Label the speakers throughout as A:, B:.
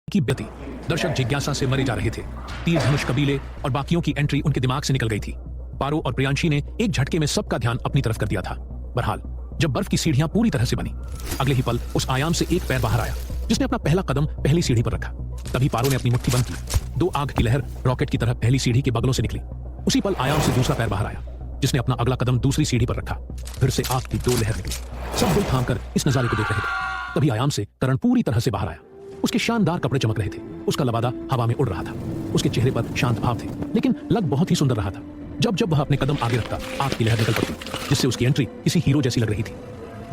A: की गति। दर्शक जिज्ञासा से मरे जा रहे थे। तीर धनुष कबीले और बाकियों की एंट्री उनके दिमाग से निकल गई थी। पारो और प्रियांशी ने एक झटके में सबका ध्यान अपनी तरफ कर दिया था। बहरहाल जब बर्फ की सीढ़ियां पूरी तरह से बनी, अगले ही पल उस आयाम से एक पैर बाहर आया जिसने अपना पहला कदम पहली सीढ़ी पर रखा। तभी पारो ने अपनी मुट्ठी बंद की। दो आग की लहर रॉकेट की तरह पहली सीढ़ी के बगलों से निकली। उसी पल आयाम से दूसरा पैर बाहर आया जिसने अपना अगला कदम दूसरी सीढ़ी पर रखा। फिर से आग की दो लहर निकली। सब दिल थाम कर इस नजारे को देख रहे थे। तभी आयाम से करण पूरी तरह से बाहर आया। उसके शानदार कपड़े चमक रहे थे। उसका लबादा हवा में उड़ रहा था। उसके चेहरे पर शांत भाव थे, लेकिन लग बहुत ही सुंदर रहा था। जब जब वह अपने कदम आगे रखता, आग की लहर निकल पड़ती, जिससे उसकी एंट्री किसी हीरो जैसी लग रही थी।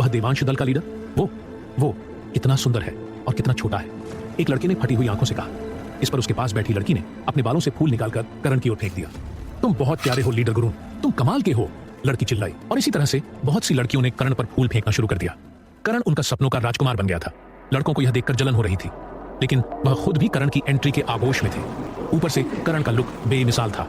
A: वह देवांश दल का लीडर, वो कितना सुंदर है और कितना छोटा है, एक लड़के ने फटी हुई आंखों से कहा। इस पर उसके पास बैठी लड़की ने अपने बालों से फूल निकालकर करण की ओर फेंक दिया। तुम बहुत प्यारे हो लीडर गुरु, तुम कमाल के हो, लड़की चिल्लाई। और इसी तरह से बहुत सी लड़कियों ने करण पर फूल फेंकना शुरू कर दिया। करण उनका सपनों का राजकुमार बन गया था। लड़कों को यह देखकर जलन हो रही थी, लेकिन वह खुद भी करण की एंट्री के आगोश में थे। ऊपर से करण का लुक बेमिसाल था,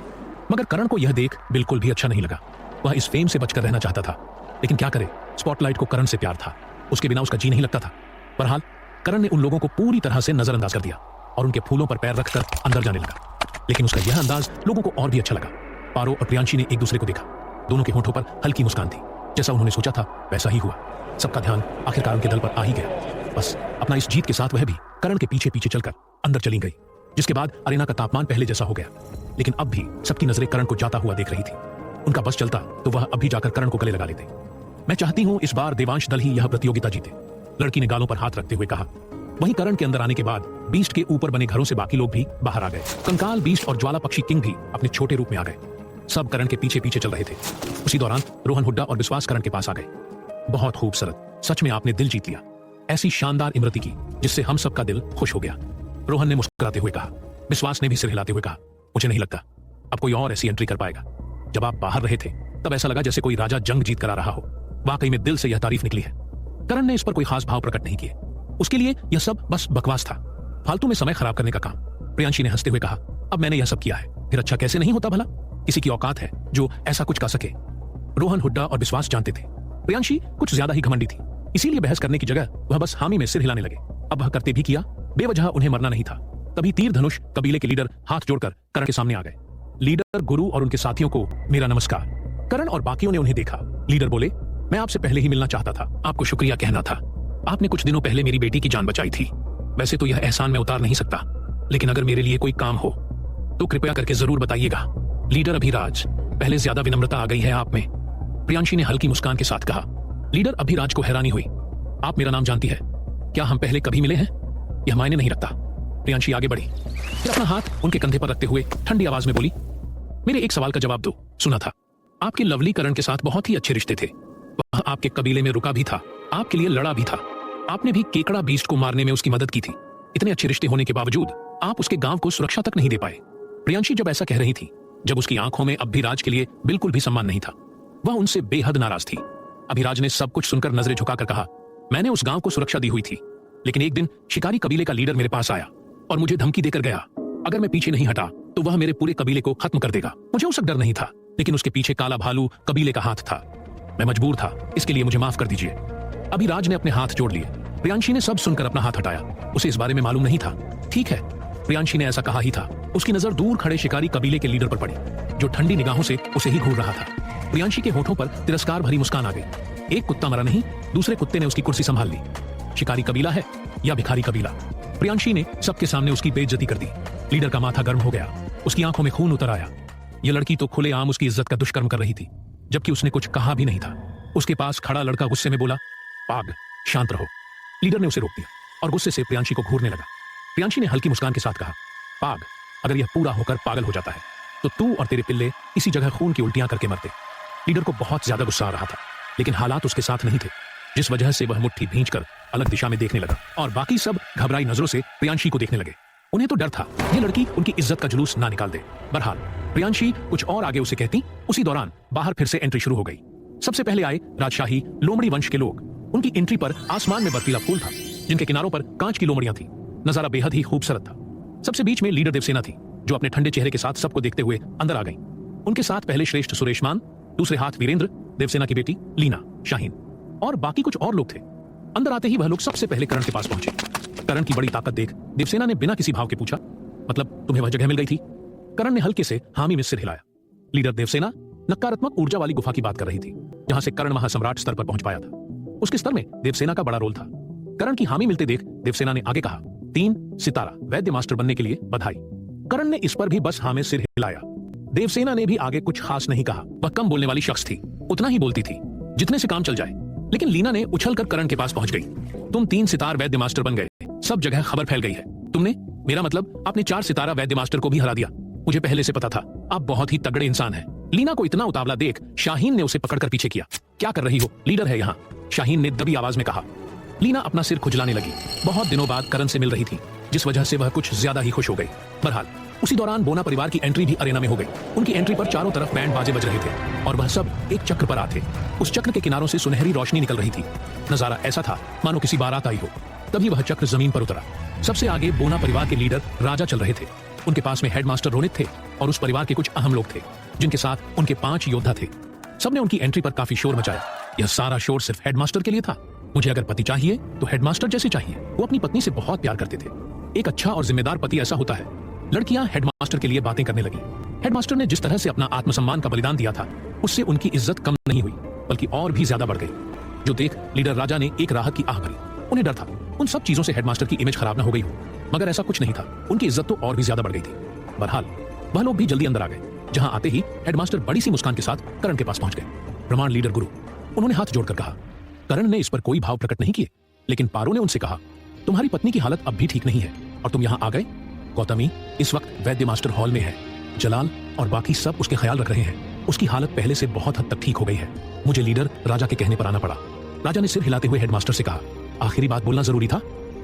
A: मगर करण को यह देख बिल्कुल भी अच्छा नहीं लगा। वह इस फेम से बचकर रहना चाहता था, लेकिन क्या करे, स्पॉटलाइट को करण से प्यार था। उसके बिना उसका जी नहीं लगता था। बहरहाल करण ने उन लोगों को पूरी तरह से नजरअंदाज कर दिया और उनके फूलों पर पैर रखकर अंदर जाने लगा। लेकिन उसका यह अंदाज लोगों को और भी अच्छा लगा। पारो और प्रियांशी ने एक दूसरे को देखा। दोनों के होठों पर हल्की मुस्कान थी। जैसा उन्होंने सोचा था वैसा ही हुआ। सबका ध्यान आखिरकार उनके दल पर आ ही गया। बस अपना इस जीत के साथ वह भी करण के पीछे पीछे चलकर अंदर चली गई, जिसके बाद अरेना का तापमान पहले जैसा हो गया। लेकिन अब भी सबकी नजरें करण को जाता हुआ देख रही थी। उनका बस चलता तो वह अब भी जाकर करण को गले लगा लेते। मैं चाहती हूं इस बार देवांश दल ही यह प्रतियोगिता जीते, लड़की ने गालों पर हाथ रखते हुए कहा। वहीं करण के अंदर आने के बाद बीस्ट के ऊपर बने घरों से बाकी लोग भी बाहर आ गए। कंकाल, बीस्ट और ज्वाला पक्षी किंग भी अपने छोटे रूप में आ गए। सब करण के पीछे पीछे चल रहे थे। उसी दौरान रोहन हुड्डा और विश्वास करण के पास आ गए। बहुत खूबसूरत, सच में आपने दिल जीत लिया। ऐसी शानदार इमरती की जिससे हम सबका दिल खुश हो गया, रोहन ने मुस्कुराते हुए कहा। विश्वास ने भी सिर हिलाते हुए कहा, मुझे नहीं लगता अब कोई और ऐसी एंट्री कर पाएगा। जब आप बाहर रहे थे तब ऐसा लगा जैसे कोई राजा जंग जीत कर आ रहा हो। वाकई में दिल से यह तारीफ निकली है। करण ने इस पर कोई खास भाव प्रकट नहीं किए। उसके लिए यह सब बस बकवास था, फालतू में समय खराब करने का काम। प्रियांशी ने हंसते हुए कहा, अब मैंने यह सब किया है फिर अच्छा कैसे नहीं होता भला? किसी की औकात है जो ऐसा कुछ कर सके। रोहन, हुड्डा और विश्वास जानते थे प्रियांशी कुछ ज्यादा ही घमंडी थी, इसीलिए बहस करने की जगह वह बस हामी में सिर हिलाने लगे। अब वह करते भी किया, बेवजह उन्हें मरना नहीं था। तभी तीर धनुष कबीले के लीडर हाथ जोड़कर करण के सामने आ गए। लीडर गुरु और उनके साथियों को मेरा नमस्कार। करण और बाकियों ने उन्हें देखा। लीडर बोले, मैं आपसे पहले ही मिलना चाहता था, आपको शुक्रिया कहना था। आपने कुछ दिनों पहले मेरी बेटी की जान बचाई थी। वैसे तो यह एहसान मैं उतार नहीं सकता, लेकिन अगर मेरे लिए कोई काम हो तो कृपया करके जरूर बताइएगा। लीडर अभिराज, पहले ज्यादा विनम्रता आ गई है आप में, प्रियांशी ने हल्की मुस्कान के साथ कहा। लीडर अभिराज को हैरानी हुई। आप मेरा नाम जानती है? क्या हम पहले कभी मिले हैं? यह मायने नहीं रखता। प्रियांशी आगे बढ़ी, फिर अपना हाथ उनके कंधे पर रखते हुए ठंडी आवाज में बोली, मेरे एक सवाल का जवाब दो। सुना था आपके लवली करण के साथ बहुत ही अच्छे रिश्ते थे। वह आपके कबीले में रुका भी था, आपके लिए लड़ा भी था। आपने भी केकड़ा बीस्ट को मारने में उसकी मदद की थी। इतने अच्छे रिश्ते होने के बावजूद आप उसके गांव को सुरक्षा तक नहीं दे पाए। प्रियांशी जब ऐसा कह रही थी, जब उसकी आंखों में अभिराज के लिए बिल्कुल भी सम्मान नहीं था, वह उनसे बेहद नाराज थी। अभिराज ने सब कुछ सुनकर नजरें झुकाकर कहा, मैंने उस गांव को सुरक्षा दी हुई थी, लेकिन एक दिन शिकारी कबीले का लीडर मेरे पास आया और मुझे धमकी देकर गया, अगर मैं पीछे नहीं हटा तो वह मेरे पूरे कबीले को खत्म कर देगा। मुझे उसका डर नहीं था, लेकिन उसके पीछे काला भालू कबीले का हाथ था। मैं मजबूर था, इसके लिए मुझे माफ कर दीजिए। अभिराज ने अपने हाथ जोड़ लिए। प्रियांशी ने सब सुनकर अपना हाथ हटाया। उसे इस बारे में मालूम नहीं था। ठीक है, प्रियांशी ने ऐसा कहा ही था। उसकी नजर दूर खड़े शिकारी कबीले के लीडर पर पड़ी, जो ठंडी निगाहों से उसे ही घूर रहा था। प्रियांशी के होठों पर तिरस्कार भरी मुस्कान आ गई। एक कुत्ता मरा नहीं, दूसरे कुत्ते ने उसकी कुर्सी संभाल ली। शिकारी कबीला है या भिखारी कबीला? प्रियांशी ने सबके सामने उसकी बेइज्जती कर दी। लीडर का माथा गर्म हो गया, उसकी आंखों में खून उतर आया। यह लड़की तो खुलेआम उसकी इज्जत का दुष्कर्म कर रही थी, जबकि उसने कुछ कहा भी नहीं था। उसके पास खड़ा लड़का गुस्से में बोला, पाग, शांत रहो। लीडर ने उसे रोक दिया और गुस्से से प्रियांशी को घूरने लगा। प्रियांशी ने हल्की मुस्कान के साथ कहा, पाग, अगर यह पूरा होकर पागल हो जाता है तो तू और तेरे पिल्ले इसी जगह खून की उल्टियां करके मरते। लीडर को बहुत ज्यादा गुस्सा आ रहा था, लेकिन हालात उसके साथ नहीं थे, जिस वजह से वह मुट्ठी भींचकर अलग दिशा में देखने लगा और बाकी सब घबराई नजरों से प्रियांशी को देखने लगे। उन्हें तो डर था ये लड़की उनकी इज्जत का जुलूस ना निकाल दे। बहरहाल प्रियांशी कुछ और आगे उसे कहती, उसी दौरान बाहर फिर से एंट्री शुरू हो गई। सबसे पहले आए राजशाही लोमड़ी वंश के लोग। उनकी एंट्री पर आसमान में बर्फीला फूल था, जिनके किनारों पर कांच की लोमड़ियां थी। नजारा बेहद ही खूबसूरत था। सबसे बीच में लीडर देवसेना थी, जो अपने ठंडे चेहरे के साथ सबको देखते हुए अंदर आ गई। उनके साथ पहले श्रेष्ठ सुरेशमान, दूसरे हाथ वीरेंद्र, देवसेना की बेटी लीना, शाहीन और बाकी कुछ और लोग थे। अंदर आते ही वह लोग सबसे पहले करण के पास पहुंचे। करण की बड़ी ताकत देख देवसेना ने बिना किसी भाव के पूछा, मतलब तुम्हें वह जगह मिल गई थी? करण ने हल्के से हामी में सिर हिलाया। लीडर देवसेना नकारात्मक ऊर्जा वाली गुफा की बात कर रही थी, जहां से करण महासम्राट स्तर पर पहुंच पाया था। उसके स्तर में देवसेना का बड़ा रोल था। करण की हामी मिलते देख देवसेना ने आगे कहा, 3 सितारा वैद्य मास्टर बनने के लिए बधाई। करण ने इस पर भी बस हाँ में सिर हिलाया। देवसेना ने भी आगे कुछ खास नहीं कहा। वह कम बोलने वाली शख्स थी, उतना ही बोलती थी जितने से काम चल जाए। लेकिन लीना ने उछलकर करण के पास पहुंच गई। तुम 3 सितार वैद्य मास्टर बन गए, सब जगह खबर फैल गई है। तुमने, मेरा मतलब आपने 4 सितारा वैद्य मास्टर को भी हरा दिया। मुझे पहले से पता था, आप बहुत ही तगड़े इंसान हैं। लीना को इतना उतावला देख शाहीन ने उसे पकड़कर पीछे किया। क्या कर रही हो? लीडर है यहाँ, शाहीन ने दबी आवाज में कहा। लीना अपना सिर खुजलाने लगी। बहुत दिनों बाद करण से मिल रही थी, जिस वजह से वह कुछ ज्यादा ही खुश हो गई। बहरहाल उसी दौरान बोना परिवार की एंट्री भी अरेना में हो गई। उनकी एंट्री पर चारों तरफ बैंड बाजे बज रहे थे और वह सब एक चक्र पर आते। उस चक्र के किनारों से सुनहरी रोशनी निकल रही थी। नजारा ऐसा था मानो किसी बारात आई हो। तभी वह चक्र जमीन पर उतरा। सबसे आगे बोना परिवार के लीडर राजा चल रहे थे। उनके पास में हेडमास्टर रोनित थे और उस परिवार के कुछ अहम लोग थे, जिनके साथ उनके 5 योद्धा थे। सबने उनकी एंट्री पर काफी शोर मचाया। यह सारा शोर सिर्फ हेडमास्टर के लिए था। मुझे अगर पति चाहिए तो हेडमास्टर जैसे चाहिए। वो अपनी पत्नी से बहुत प्यार करते थे। एक अच्छा और जिम्मेदार पति ऐसा होता है। लड़कियां हेडमास्टर के लिए बातें करने लगी। हेडमास्टर ने जिस तरह से अपना आत्मसम्मान का बलिदान दिया था, उससे उनकी इज्जत कम नहीं हुई, बल्कि और भी ज्यादा बढ़ गई। जो देख लीडर राजा ने एक राहत की आह भरी। उन्हें डर था उन सब चीजों से हेडमास्टर की इमेज खराब न हो गई हो, मगर ऐसा कुछ नहीं था। उनकी इज्जत तो और भी ज्यादा बढ़ गई थी। बहरहाल वह लोग भी जल्दी अंदर आ गए। जहां आते ही हेडमास्टर बड़ी सी मुस्कान के साथ करण के पास पहुंच गए। प्रमाण लीडर गुरु, उन्होंने हाथ जोड़कर कहा। करण ने इस पर कोई भाव प्रकट नहीं किए, लेकिन पारो ने उनसे कहा, तुम्हारी पत्नी की हालत अब भी ठीक नहीं है और तुम यहाँ आ गए। गौतमी इस वक्त वैद्य मास्टर हॉल में है। जलाल और बाकी सब उसके ख्याल रख रहे हैं। उसकी हालत पहले से बहुत हद तक ठीक हो गई है। मुझे लीडर राजा के कहने पर आना पड़ा। राजा ने सिर हिलाते हुए हेडमास्टर से कहा, आखिरी बात बोलना जरूरी था।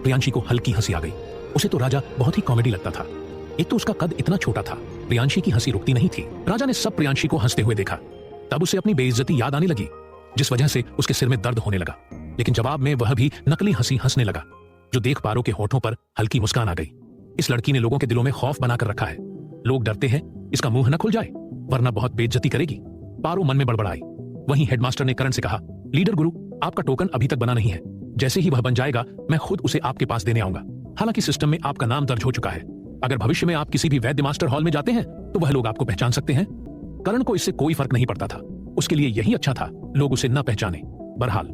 A: प्रियांशी को हल्की हंसी आ गई। उसे तो राजा बहुत ही कॉमेडी लगता था। एक तो उसका कद इतना छोटा था। प्रियांशी की हंसी रुकती नहीं थी। राजा ने सब प्रियांशी को हंसते हुए देखा। तब उसे अपनी बेइज्जती याद आने लगी, जिस वजह से उसके सिर में दर्द होने लगा। लेकिन जवाब में वह भी नकली हंसी हंसने लगा, जो देख पारो के होठों पर हल्की मुस्कान आ गई। इस लड़की ने लोगों के दिलों में खौफ बनाकर रखा है। लोग डरते हैं इसका मुंह न खुल जाए, वरना बहुत बेइज्जती करेगी। पारो मन में बड़बड़ाई। वहीं हेडमास्टर ने करण से कहा, लीडर गुरु, आपका टोकन अभी तक बना नहीं है। जैसे ही वह बन जाएगा, मैं खुद उसे आपके पास देने आऊंगा। हालांकि सिस्टम में आपका नाम दर्ज हो चुका है। अगर भविष्य में आप किसी भी वैद्य मास्टर हॉल में जाते हैं तो वह लोग आपको पहचान सकते हैं। करण को इससे कोई फर्क नहीं पड़ता था। उसके लिए यही अच्छा था, लोग उसे न पहचाने। बहरहाल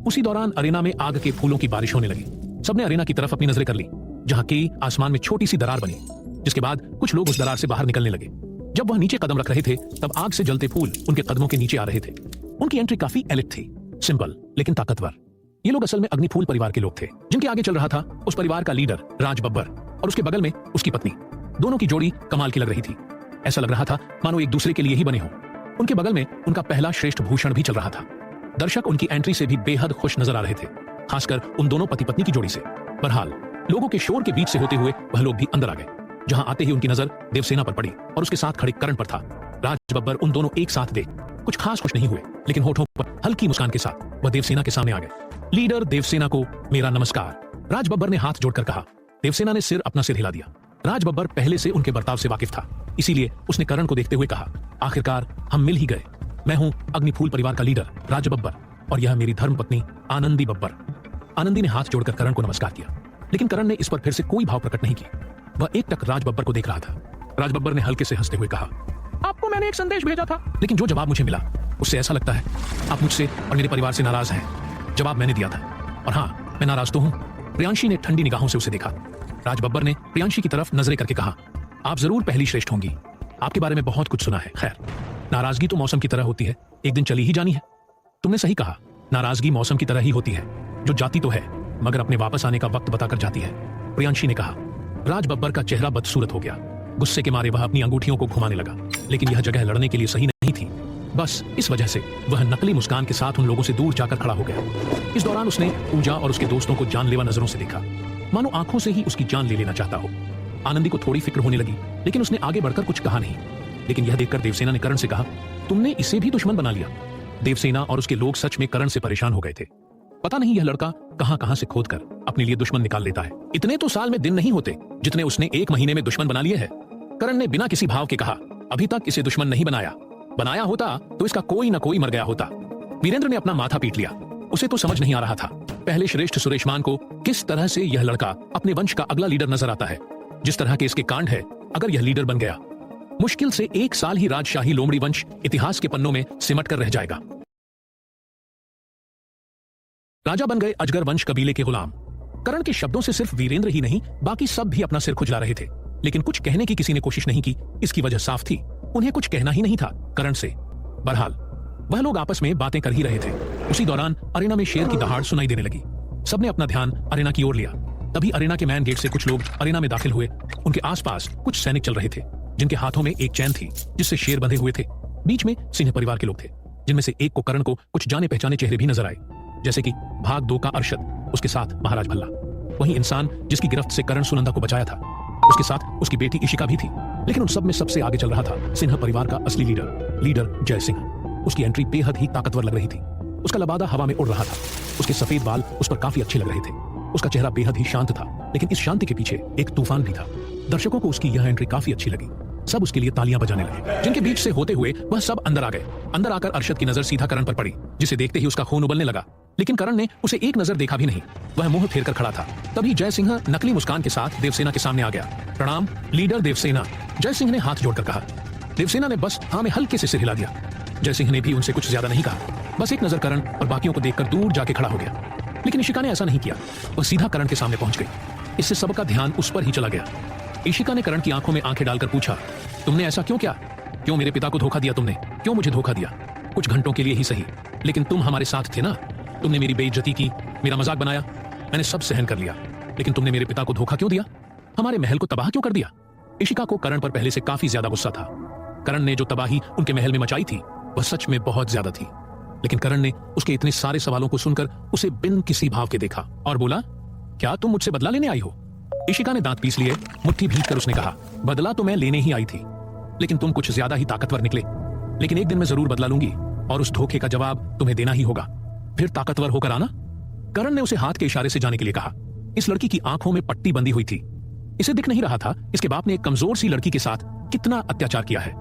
A: उसी दौरान अरेना में आग के फूलों की बारिश होने लगी। सबने अरेना की तरफ अपनी नजरें कर ली, जहां की आसमान में छोटी सी दरार बनी, जिसके बाद कुछ लोग उस दरार से बाहर निकलने लगे। जब वह नीचे कदम रख रहे थे, तब आग से जलते फूल उनके कदमों के नीचे आ रहे थे। उनकी एंट्री काफी एलिट थी, सिंपल लेकिन ताकतवर। ये लोग असल में अग्निफूल परिवार के लोग थे। जिनके आगे चल रहा था उस परिवार का लीडर राज बब्बर और उसके बगल में उसकी पत्नी। दोनों की जोड़ी कमाल की लग रही थी। ऐसा लग रहा था मानो एक दूसरे के लिए ही बने हों। उनके बगल में उनका पहला श्रेष्ठ भूषण भी चल रहा था। दर्शक उनकी एंट्री से भी बेहद खुश नजर आ रहे थे, खासकर उन दोनों पति पत्नी की जोड़ी से। बहरहाल लोगों के शोर के बीच से होते हुए वह लोग भी अंदर आ गए। जहां आते ही उनकी नजर देवसेना पर पड़ी और उसके साथ खड़े करण पर था। राज बब्बर उन दोनों एक साथ देख कुछ खास खुश नहीं हुए, लेकिन होठों पर हल्की मुस्कान के साथ वह देवसेना के सामने आ गए। लीडर देवसेना को मेरा नमस्कार, राज बब्बर ने हाथ जोड़कर कहा। देवसेना ने अपना सिर हिला दिया। राज बब्बर पहले से उनके बर्ताव से वाकिफ था, इसीलिए उसने करण को देखते हुए कहा, आखिरकार हम मिल ही गए। मैं हूं अग्निफूल परिवार का लीडर राज बब्बर और यह मेरी धर्म पत्नी आनंदी बब्बर। आनंदी ने हाथ जोड़कर करण को नमस्कार किया, लेकिन करण ने इस पर फिर से कोई भाव प्रकट नहीं किया। वह एकटक राज बब्बर को देख रहा था। राज बब्बर ने हल्के से हंसते हुए कहा, आपको मैंने एक संदेश भेजा था, लेकिन जो जवाब मुझे मिला उससे ऐसा लगता है आप मुझसे और मेरे परिवार से नाराज हैं। जवाब मैंने दिया था और हाँ, मैं नाराज तो हूं। प्रियांशी ने ठंडी निगाहों से उसे देखा। राज बब्बर ने प्रियांशी की तरफ नजरें करके कहा, आप जरूर पहली श्रेष्ठ होंगी। आपके बारे में बहुत कुछ सुना है। खैर, नाराजगी तो मौसम की तरह होती है, एक दिन चली ही जानी है। तुमने सही कहा, नाराजगी मौसम की तरह ही होती है, जो जाती तो है मगर अपने वापस आने का वक्त बताकर जाती है, प्रियांशी ने कहा। राज बब्बर का चेहरा बदसूरत हो गया। गुस्से के मारे वह अपनी अंगूठियों को घुमाने लगा, लेकिन यह जगह लड़ने के लिए सही नहीं थी। बस इस वजह से वह नकली मुस्कान के साथ उन लोगों से दूर जाकर खड़ा हो गया। इस दौरान उसने पूजा और उसके दोस्तों को जानलेवा नजरों से देखा, मानो आंखों से ही उसकी जान ले लेना चाहता हो। आनंदी को थोड़ी फिक्र होने लगी, लेकिन उसने आगे बढ़कर कुछ कहा नहीं। लेकिन यह देखकर देवसेना ने करण से कहा, तुमने इसे भी दुश्मन बना लिया। देवसेना और उसके लोग सच में करण से परेशान हो गए थे। पता नहीं यह लड़का कहां से खोदकर अपने लिए दुश्मन निकाल लेता है। इतने तो साल में दिन नहीं होते जितने उसने 1 महीने में दुश्मन बना लिए है। करण ने बिना किसी भाव के कहा, अभी तक इसे दुश्मन नहीं बनाया होता तो इसका कोई न कोई मर गया होता। वीरेंद्र ने अपना माथा पीट लिया। उसे तो समझ नहीं आ रहा था पहले श्रेष्ठ सुरेशमान को किस तरह से यह लड़का अपने वंश का अगला लीडर नजर आता है। जिस तरह के इसके कांड है, अगर यह लीडर बन गया, मुश्किल से 1 साल ही राजशाही लोमड़ी वंश इतिहास के पन्नों में सिमट कर रह जाएगा। राजा बन गए अजगर वंश कबीले के गुलाम। करण के शब्दों से सिर्फ वीरेंद्र ही नहीं, बाकी सब भी अपना सिर खुजला रहे थे, लेकिन कुछ कहने की किसी ने कोशिश नहीं की। इसकी वजह साफ थी, उन्हें कुछ कहना ही नहीं था करण से। बहरहाल वह लोग आपस में बातें कर ही रहे थे। उसी दौरान अरेना में शेर की दहाड़ सुनाई देने लगी। सबने अपना ध्यान अरेना की ओर लिया। तभी अरेना के मैन गेट से कुछ लोग अरेना में दाखिल हुए। उनके आसपास कुछ सैनिक चल रहे थे, जिनके हाथों में एक चैन थी जिससे शेर बंधे हुए थे। बीच में सिंह परिवार के लोग थे, जिनमें से एक को करण को कुछ जाने पहचाने चेहरे भी नजर आए, जैसे कि भाग 2 का अरशद, उसके साथ महाराज भल्ला, वही इंसान जिसकी गिरफ्त से करण सुनंदा को बचाया था। उसके साथ उसकी बेटी इशिका भी थी। लेकिन उन सब में सबसे आगे चल रहा था सिन्हा परिवार का असली लीडर जय सिंह। उसकी एंट्री बेहद ही ताकतवर लग रही थी। उसका लबादा हवा में उड़ रहा था। उसके सफेद बाल उस पर काफी अच्छे लग रहे थे। उसका चेहरा बेहद ही शांत था, लेकिन इस शांति के पीछे एक तूफान भी था। दर्शकों को उसकी यह एंट्री काफी अच्छी लगी। सब उसके लिए तालियां बजाने लगे। जिनके बीच से होते हुए वह सब अंदर आ गए। अंदर आकर अरशद की नजर सीधा करण पर पड़ी, जिसे देखते ही उसका खून उबलने लगा। लेकिन करण ने उसे एक नजर देखा भी नहीं। वह मुंह फेर कर खड़ा था। तभी जय सिंह नकली मुस्कान के साथ देवसेना के सामने आ गया। प्रणाम लीडर देवसेना, जय सिंह ने हाथ जोड़कर कहा। देवसेना ने बस हाँ में हल्के से सिर हिला दिया। जय सिंह ने भी उनसे कुछ ज्यादा नहीं कहा, बस एक नजर करण और बाकियों को देखकर दूर जाके खड़ा हो गया। लेकिन इशिका ने ऐसा नहीं किया। वह सीधा करण के सामने पहुंच गई। इससे सबका ध्यान उस पर ही चला गया। इशिका ने करण की आंखों में आंखें डालकर पूछा, तुमने ऐसा क्यों किया? क्यों मेरे पिता को धोखा दिया तुमने? क्यों मुझे धोखा दिया? कुछ घंटों के लिए ही सही, लेकिन तुम हमारे साथ थे ना। तुमने मेरी बेइज्जती की, मेरा मजाक बनाया, मैंने सब सहन कर लिया, लेकिन तुमने मेरे पिता को धोखा क्यों दिया? हमारे महल को तबाह क्यों कर दिया? इशिका को करण पर पहले से काफी ज्यादा गुस्सा था। करण ने जो तबाही उनके महल में मचाई थी, वह सच में बहुत ज्यादा थी। लेकिन करण ने उसके इतने सारे सवालों को सुनकर उसे बिन किसी भाव के देखा और बोला, क्या तुम मुझसे बदला लेने आई हो? इशिका ने दांत पीस लिए, मुट्ठी भींच कर उसने कहा, बदला तो मैं लेने ही आई थी, लेकिन तुम कुछ ज्यादा ही ताकतवर निकले। लेकिन एक दिन मैं जरूर बदला लूंगी और उस धोखे का जवाब तुम्हें देना ही होगा। फिर ताकतवर होकर आना। करण ने उसे हाथ के इशारे से जाने के लिए कहा। इस लड़की की आंखों में पट्टी बंधी हुई थी। इसे दिख नहीं रहा था इसके बाप ने एक कमजोर सी लड़की के साथ कितना अत्याचार किया है।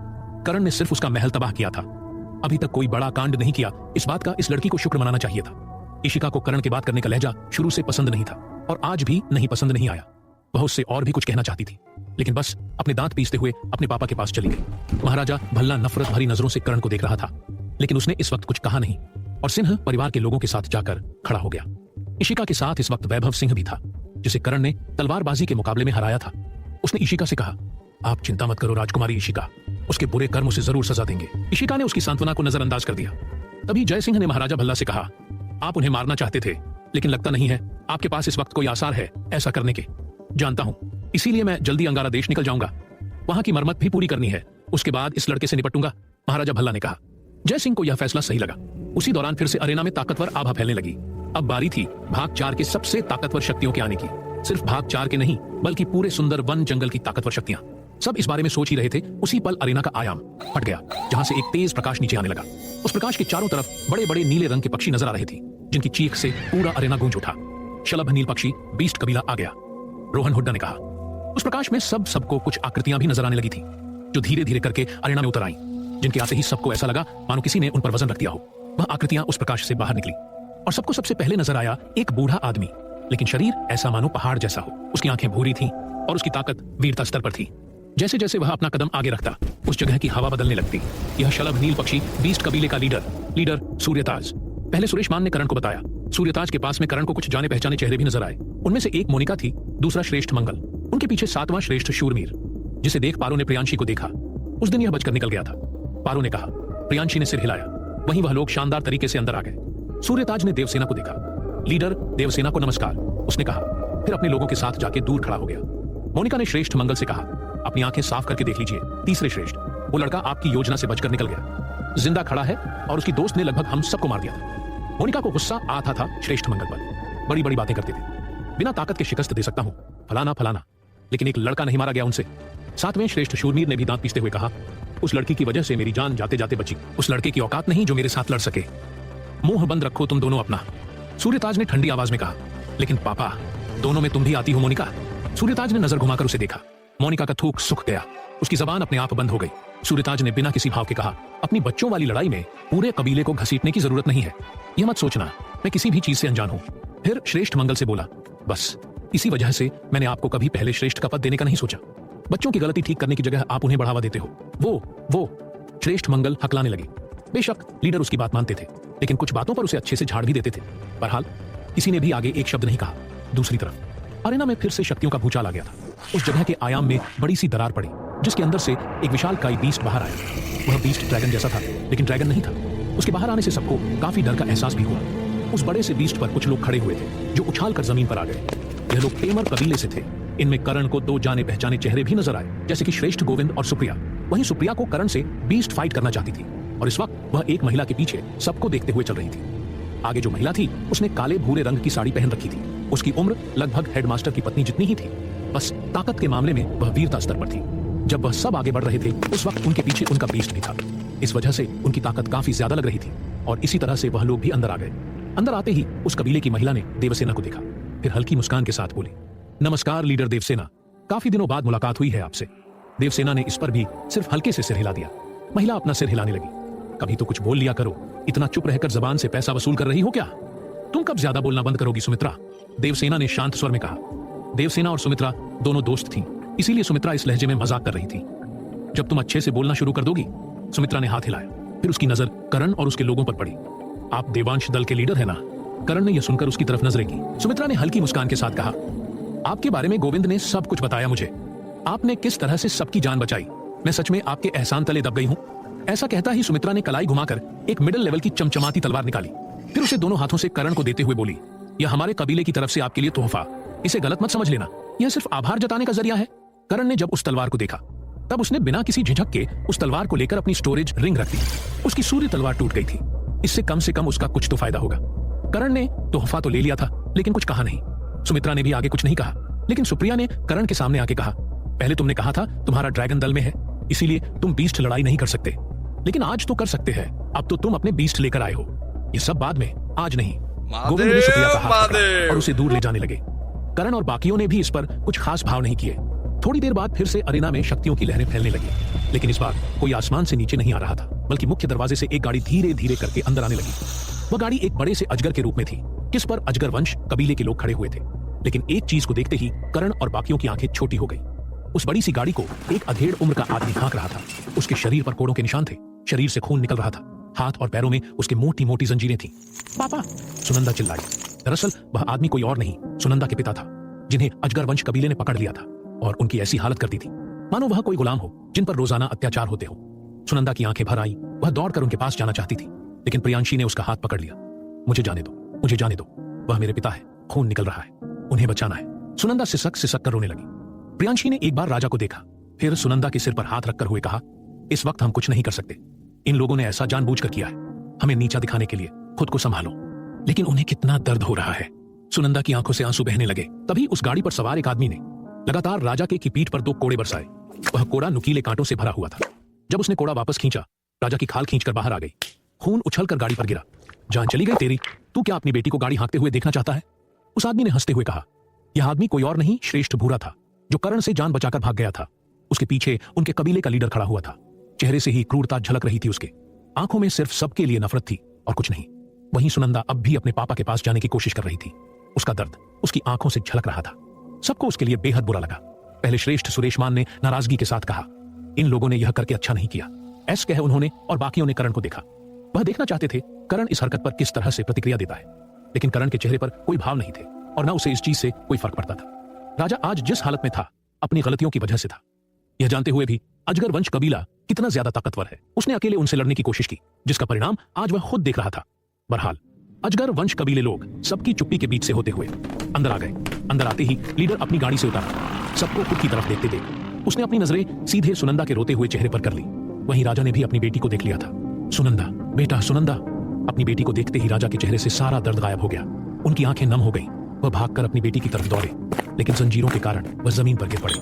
A: करण ने सिर्फ उसका महल तबाह किया था, अभी तक कोई बड़ा कांड नहीं किया। इस बात का इस लड़की को शुक्र मनाना चाहिए था। इशिका को करण के बात करने का लहजा शुरू से पसंद नहीं था और आज भी नहीं पसंद नहीं आया। वह उससे और भी कुछ कहना चाहती थी, लेकिन बस अपने दांत पीसते हुए अपने पापा के पास चली गई। महाराजा भल्ला नफरत भरी नजरों से करण को देख रहा था, लेकिन उसने इस वक्त कुछ कहा नहीं और सिंह परिवार के लोगों के साथ जाकर खड़ा हो गया। इशिका के साथ इस वक्त वैभव सिंह भी था, जिसे करण ने तलवारबाजी के मुकाबले में हराया था। उसने इशिका से कहा, आप चिंता मत करो राजकुमारी इशिका, उसके बुरे कर्म उसे जरूर सजा देंगे। इशिका ने उसकी सांत्वना को नजरअंदाज कर दिया। तभी जय सिंह ने महाराजा भल्ला से कहा, आप उन्हें मारना चाहते थे, लेकिन लगता नहीं है आपके पास इस वक्त कोई आसार है ऐसा करने के। जानता हूं, इसीलिए मैं जल्दी अंगारा देश निकल जाऊंगा। वहां की मरम्मत भी पूरी करनी है, उसके बाद इस लड़के से निपटूंगा, महाराजा भल्ला ने कहा। जय सिंह को यह फैसला सही लगा। उसी दौरान फिर से अरेना में ताकतवर आभा फैलने लगी। अब बारी थी भाग 4 के सबसे ताकतवर शक्तियों के आने की। सिर्फ भाग 4 के नहीं, बल्कि पूरे सुंदर वन जंगल की ताकतवर शक्तियां। सब इस बारे में सोच ही रहे थे। उसी पल अरेना का आयाम फट गया, जहां से एक तेज प्रकाश नीचे आने लगा। उस प्रकाश के चारों तरफ बड़े बड़े नीले रंग के पक्षी नजर आ रहे थे, जिनकी चीख से पूरा अरेना गूंज उठा। शलभ नील पक्षी बीस्ट कबीला आ गया, रोहन हुड्डा ने कहा। उस प्रकाश में सबको कुछ आकृतियां भी नजर आने लगी थी, जो धीरे धीरे करके अरेना में उतर आई, जिनके आते ही सबको ऐसा लगा मानो किसी ने उन पर वजन रख दिया हो। वह आकृतियां उस प्रकाश से बाहर निकली और सबको सबसे पहले नजर आया एक बूढ़ा आदमी, लेकिन शरीर ऐसा मानो पहाड़ जैसा हो। उसकी आंखें भूरी थीं और उसकी ताकत वीरता स्तर पर थी। जैसे जैसे वह अपना कदम आगे रखता, उस जगह की हवा बदलने लगती। यह शलभ नील पक्षी बीस्ट कबीले का लीडर सूर्यताज। पहले सुरेशमान ने करण को बताया। सूर्यताज के पास में करण को कुछ जाने पहचाने चेहरे भी नजर आए। उनमें से एक मोनिका थी, दूसरा श्रेष्ठ मंगल, उनके पीछे 7वां श्रेष्ठ शूरमीर, जिसे देख पारो ने प्रियांशी को देखा। उस दिन यह बचकर निकल गया था। पारो ने कहा। प्रियांशी ने सिर हिलाया। वहीं वह लोग शानदार तरीके से अंदर आ गए। सूर्यताज ने देवसेना को देखा। लीडर देवसेना को नमस्कार, उसने कहा। फिर अपने लोगों के साथ जाके दूर खड़ा हो गया। मोनिका ने श्रेष्ठ मंगल से कहा, अपनी आंखें साफ करके देख लीजिए तीसरे श्रेष्ठ, वो लड़का आपकी योजना से बचकर निकल गया, जिंदा खड़ा है और उसकी दोस्त ने लगभग हम सबको मार दिया था। मोनिका को गुस्सा आता था श्रेष्ठ मंगल पर। बड़ी बड़ी बातें करते थे, बिना ताकत के शिकस्त दे सकता हूं, फलाना फलाना, लेकिन एक लड़का नहीं मारा गया उनसे। 7वें श्रेष्ठ शूरमीर ने भी दांत पीसते हुए कहा, उस लड़की की वजह से मेरी जान जाते जाते बची। उस लड़के की औकात नहीं जो मेरे साथ लड़ सके। मुंह बंद रखो तुम दोनों अपना, सूर्यताज ने ठंडी आवाज में कहा। लेकिन पापा, दोनों में तुम भी आती हो मोनिका? सूर्यताज ने नजर घुमाकर उसे देखा। मोनिका का थूक सूख गया, उसकी जबान अपने आप बंद हो गई। सूर्यताज ने बिना किसी भाव के कहा, अपनी बच्चों वाली लड़ाई में पूरे कबीले को घसीटने की जरूरत नहीं है। यह मत सोचना मैं किसी भी चीज से अनजान हूं। फिर श्रेष्ठ मंगल से बोला, बस इसी वजह से मैंने आपको कभी पहले श्रेष्ठ का पद देने का नहीं सोचा। बच्चों की गलती ठीक करने की जगह आप उन्हें बढ़ावा देते हो। वो श्रेष्ठ मंगल हकलाने लगे। बेशक लीडर उसकी बात मानते थे, लेकिन कुछ बातों पर उसे अच्छे से झाड़ भी देते थे। बहरहाल किसी ने भी आगे एक शब्द नहीं कहा। दूसरी तरफ अरेना में फिर से शक्तियों का भूचाल आ गया था। उस जगह के आयाम में बड़ी सी दरार पड़ी, जिसके अंदर से एक विशालकाय बीस्ट बाहर आया। वह बीस्ट ड्रैगन जैसा था, लेकिन ड्रैगन नहीं था। उसके बाहर आने से सबको काफी डर का एहसास भी हुआ। उस बड़े से बीस्ट पर कुछ लोग खड़े हुए थे, जो उछाल कर जमीन पर आ गए। यह लोग टेमर कबीले से थे। इनमें करण को दो जाने पहचाने चेहरे भी नजर आए, जैसे कि श्रेष्ठ गोविंद और सुप्रिया। वहीं सुप्रिया को करण से बीस्ट फाइट करना चाहती थी, और इस वक्त वह एक महिला के पीछे सबको देखते हुए चल रही थी। आगे जो महिला थी, उसने काले भूरे रंग की साड़ी पहन रखी थी। उसकी उम्र लगभग हेडमास्टर की पत्नी जितनी ही थी। बस ताकत के मामले में वह वीरता स्तर पर थी। जब वह सब आगे बढ़ रहे थे, उस वक्त उनके पीछे उनका बीस्ट भी था। इस वजह से उनकी ताकत काफी ज्यादा लग रही थी, और इसी तरह से वह लोग भी अंदर आ गए। अंदर आते ही उस कबीले की महिला ने देवसेना को देखा, फिर हल्की मुस्कान के साथ बोली, नमस्कार लीडर देवसेना, काफी दिनों बाद मुलाकात हुई है आपसे। देवसेना ने इस पर भी सिर्फ हल्के से सिर हिला दिया। महिला अपना सिर हिलाने लगी। कभी तो कुछ बोल लिया करो, इतना चुप रहकर जबान से पैसा वसूल कर रही हो क्या? तुम कब ज्यादा बोलना बंद करोगी सुमित्रा? देवसेना ने शांत स्वर में कहा। देवसेना और सुमित्रा दोनों दोस्त थीं, इसीलिए सुमित्रा इस लहजे में मजाक कर रही थी। जब तुम अच्छे से बोलना शुरू कर दोगी। सुमित्रा ने हाथ हिलाया। फिर उसकी नजर करण और उसके लोगों पर पड़ी। आप देवांश दल के लीडर है ना? करण ने यह सुनकर उसकी तरफ नजरें की। सुमित्रा ने हल्की मुस्कान के साथ कहा, आपके बारे में गोविंद ने सब कुछ बताया मुझे। आपने किस तरह से सबकी जान बचाई। मैं सच में आपके एहसान तले दब गई हूं। ऐसा कहता ही सुमित्रा ने कलाई घुमाकर एक मिडिल लेवल की चमचमाती तलवार निकाली। फिर उसे दोनों हाथों से करण को देते हुए बोली, यह हमारे कबीले की तरफ से आपके लिए तोहफा। इसे गलत मत समझ लेना, यह सिर्फ आभार जताने का जरिया है। करण ने जब उस तलवार को देखा, तब उसने बिना किसी झिझक के उस तलवार को लेकर अपनी स्टोरेज रिंग रख दी। उसकी सूर्य तलवार टूट गई थी। इससे कम से कम उसका कुछ तो फायदा होगा। करण ने तोहफा तो ले लिया था, लेकिन कुछ कहा नहीं। सुमित्रा ने भी आगे कुछ नहीं कहा, लेकिन सुप्रिया ने करण के सामने आके कहा, पहले तुमने कहा था तुम्हारा ड्रैगन दल में है, इसीलिए तुम बीस्ट लड़ाई नहीं कर सकते, लेकिन आज तो कर सकते हैं। अब तो तुम अपने बीस्ट लेकर आए हो। ये सब बाद में, आज नहीं। गोविंद ने सुप्रिया का हाथ पकड़ा और उसे दूर ले जाने लगे। करण और बाकियों ने भी इस पर कुछ खास भाव नहीं किए। थोड़ी देर बाद फिर से अरेना में शक्तियों की लहरें फैलने लगी, लेकिन इस बार कोई आसमान से नीचे नहीं आ रहा था, बल्कि मुख्य दरवाजे से एक गाड़ी धीरे धीरे करके अंदर आने लगी। वह गाड़ी एक बड़े से अजगर के रूप में थी, जिस पर अजगर वंश कबीले के लोग खड़े हुए थे। लेकिन एक चीज को देखते ही करण और बाकियों की आंखें छोटी हो गई। उस बड़ी सी गाड़ी को एक अधेड़ उम्र का आदमी हाँक रहा था। उसके शरीर पर कोड़ों के निशान थे, शरीर से खून निकल रहा था। हाथ और पैरों में उसके मोटी मोटी जंजीरें थीं। पापा, सुनंदा चिल्लाई। दरअसल वह आदमी कोई और नहीं, सुनंदा के पिता था, जिन्हें अजगर वंश कबीले ने पकड़ लिया था और उनकी ऐसी हालत कर दी थी मानो वह कोई गुलाम हो जिन पर रोजाना अत्याचार होते हो। सुनंदा की आंखें भर आई। वह दौड़कर उनके पास जाना चाहती थी, लेकिन प्रियांशी ने उसका हाथ पकड़ लिया। मुझे जाने दो, मुझे जाने दो, वह मेरे पिता है, खून निकल रहा है, उन्हें बचाना है। सुनंदा सिसक सिसक कर रोने लगी। प्रियांशी ने एक बार राजा को देखा, फिर सुनंदा के सिर पर हाथ रखकर हुए कहा, इस वक्त हम कुछ नहीं कर सकते। इन लोगों ने ऐसा जानबूझकर किया है, हमें नीचा दिखाने के लिए। खुद को संभालो। लेकिन उन्हें कितना दर्द हो रहा है। सुनंदा की आंखों से आंसू बहने लगे। तभी उस गाड़ी पर सवार एक आदमी ने लगातार राजा के की पीठ पर 2 कोड़े बरसाए। वह कोड़ा नुकीले कांटों से भरा हुआ था। जब उसने कोड़ा वापस खींचा, राजा की खाल खींचकर बाहर आ गई। खून उछलकर गाड़ी पर गिरा। जान चली गई तेरी। तू क्या अपनी बेटी को गाड़ी हाँकते हुए देखना चाहता है? उस आदमी ने हंसते हुए कहा। यह आदमी कोई और नहीं, श्रेष्ठ भूरा था, जो करण से जान बचाकर भाग गया था। उसके पीछे उनके कबीले का लीडर खड़ा हुआ था। चेहरे से ही क्रूरता झलक रही थी उसके। आंखों में सिर्फ सबके लिए नफरत थी और कुछ नहीं। वहीं सुनंदा अब भी अपने पापा के पास जाने की कोशिश कर रही थी। उसका दर्द उसकी आंखों से झलक रहा था। सबको उसके लिए बेहद बुरा लगा। पहले श्रेष्ठ सुरेशमान ने नाराजगी के साथ कहा, इन लोगों ने यह करके अच्छा नहीं किया। ऐस कहे उन्होंने और बाकियों ने करण को देखा। वह देखना चाहते थे करण इस हरकत पर किस तरह से प्रतिक्रिया देता है, लेकिन करण के चेहरे पर कोई भाव नहीं थे और न उसे इस चीज से कोई फर्क पड़ता था। राजा आज जिस हालत में था, अपनी गलतियों की वजह से था। यह जानते हुए भी अजगर वंश कबीला कितना ज्यादा ताकतवर है, उसने अकेले उनसे लड़ने की कोशिश की, जिसका परिणाम आज वह खुद देख रहा था। बहरहाल अजगर वंश कबीले लोग सबकी चुप्पी के बीच से होते हुए अंदर आ गए। अंदर आते ही लीडर अपनी गाड़ी से उतरा। सबको खुद की तरफ देखते देख उसने अपनी नजरें सीधे सुनंदा के रोते हुए चेहरे पर कर ली। वहीं राजा ने भी अपनी बेटी को देख लिया था। सुनंदा, बेटा सुनंदा। अपनी बेटी को देखते ही राजा के चेहरे से सारा दर्द गायब हो गया। उनकी आंखें नम हो गईं। वह भागकर अपनी बेटी की तरफ दौड़े, लेकिन जंजीरों के कारण वह जमीन पर गिर पड़े।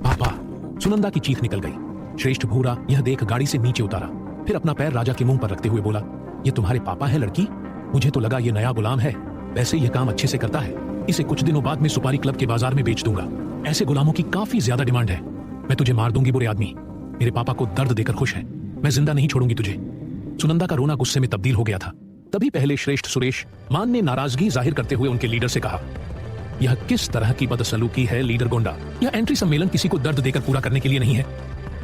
A: पापा, सुनंदा की चीख निकल गई। श्रेष्ठ भूरा यह देख गाड़ी से नीचे उतारा, फिर अपना पैर राजा के मुंह पर रखते हुए बोला, ये तुम्हारे पापा है लड़की? मुझे तो लगा ये नया गुलाम है। वैसे यह काम अच्छे से करता है। इसे कुछ दिनों बाद में सुपारी क्लब के बाजार में बेच दूंगा। ऐसे गुलामों की काफी ज्यादा डिमांड है। मैं तुझे मार दूंगी बुरे आदमी। मेरे पापा को दर्द देकर खुश है। मैं जिंदा नहीं छोड़ूंगी तुझे। सुनंदा का रोना गुस्से में तब्दील हो गया था। तभी पहले श्रेष्ठ सुरेश मान ने नाराजगी जाहिर करते हुए उनके लीडर से कहा, यह किस तरह की बदसलूकी है लीडर गोंडा। यह एंट्री सम्मेलन किसी को दर्द देकर पूरा करने के लिए नहीं है।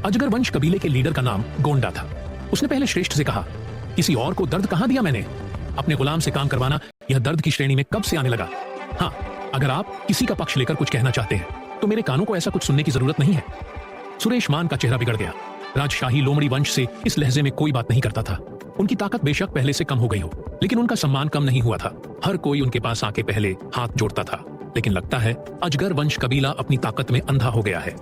A: अजगर वंश कबीले के लीडर का नाम गोंडा था। उसने पहले श्रेष्ठ से कहा, किसी और को दर्द कहां दिया मैंने? अपने गुलाम से काम करवाना यह दर्द की श्रेणी में कब से आने लगा? हाँ, अगर आप किसी का पक्ष लेकर कुछ कहना चाहते हैं तो मेरे कानों को ऐसा कुछ सुनने की जरूरत नहीं है। सुरेश मान का चेहरा बिगड़ गया। राजशाही लोमड़ी वंश से इस लहजे में कोई बात नहीं करता था। उनकी ताकत बेशक पहले से कम हो गई हो, लेकिन उनका सम्मान कम नहीं हुआ था। हर कोई उनके पास आके पहले हाथ जोड़ता था। लेकिन लगता है अजगर वंश कबीला अपनी ताकत में अंधा हो गया है।